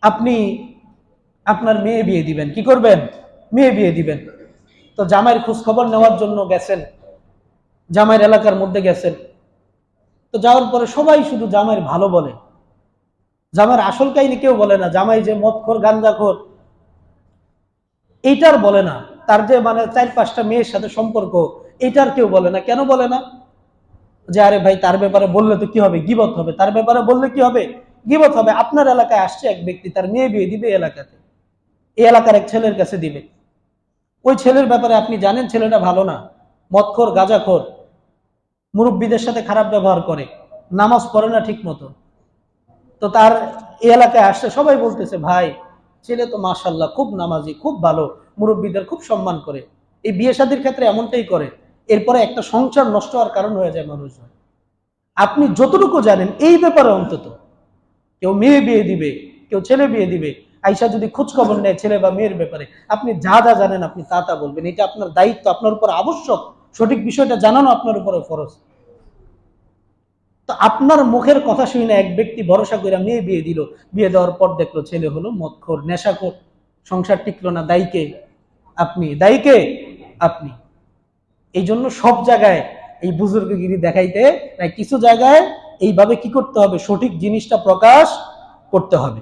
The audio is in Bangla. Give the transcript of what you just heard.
আপনি আপনার মেয়ে বিয়ে দিবেন, কি করবেন? মেয়ে বিয়ে দিবেন। তো জামাইয়ের খোঁজ খবর নেওয়ার জন্য গেছেন, জামাইয়ের এলাকার মধ্যে গেছেন। তো যাওয়ার পরে সবাই শুধু জামাইয়ের ভালো বলে, জামাইয়ের আসল কাহিনী কেউ বলে না। জামাই যে মদখোর গাঞ্জাখোর এইটার বলে না, তার যে মানে 4-5টা মেয়ের সাথে সম্পর্ক এইটার কেউ বলে না। কেন বলে না? যে আরে ভাই তার ব্যাপারে বললে তো কি হবে, গীবত হবে। তার ব্যাপারে বললে কি হবে, গীবত হবে। আপনার এলাকায় আসছে এক ব্যক্তি, তার মেয়ে বিয়ে দিবে এলাকাতে, এই এলাকার এক ছেলের কাছে দিবে। ওই ছেলের ব্যাপারে আপনি জানেন ছেলেটা ভালো না, মদখোর গাঁজাখোর, মুরব্বীদের সাথে খারাপ ব্যবহার করে, নামাজ পড়ে না ঠিক মতো। তো তার এই এলাকায় আসছে, সবাই বলতেছে ভাই ছেলে তো মাশাআল্লাহ খুব নামাজি, খুব ভালো, মুরব্বীদের খুব সম্মান করে। এই বিয়ে শাদীর ক্ষেত্রে এমনটাই করে। এরপরে একটা সংসার নষ্ট হওয়ার কারণ হয়ে যায় মানুষজন। আপনি যতটুকু জানেন এই ব্যাপারে, অন্তত কেউ মেয়ে বিয়ে দিবে, কেউ ছেলে বিয়ে দিবে, আইসা যদি খোঁজ খবর নেয় ছেলে বা মেয়ের ব্যাপারে, আপনি যা যা জানেন আপনি তা তা বলবেন। এটা আপনার দায়িত্ব, আপনার উপর আবশ্যক, সঠিক বিষয়টা জানানো আপনার উপরে ফরজ। তো আপনার মুখের কথা শুনে এক ব্যক্তি ভরসা করে মেয়ে বিয়ে দিল, বিয়ে দেওয়ার পর দেখলো ছেলে হলো মদখোর, নেশাখোর, সংসার টিকলো না। দায়ী কে? আপনি। দায়ী কে? আপনি। এই জন্য সব জায়গায় এই বুজুর্গগিরি দেখাইতে, কিছু জায়গায় এইভাবে কি করতে হবে, সঠিক জিনিসটা প্রকাশ করতে হবে।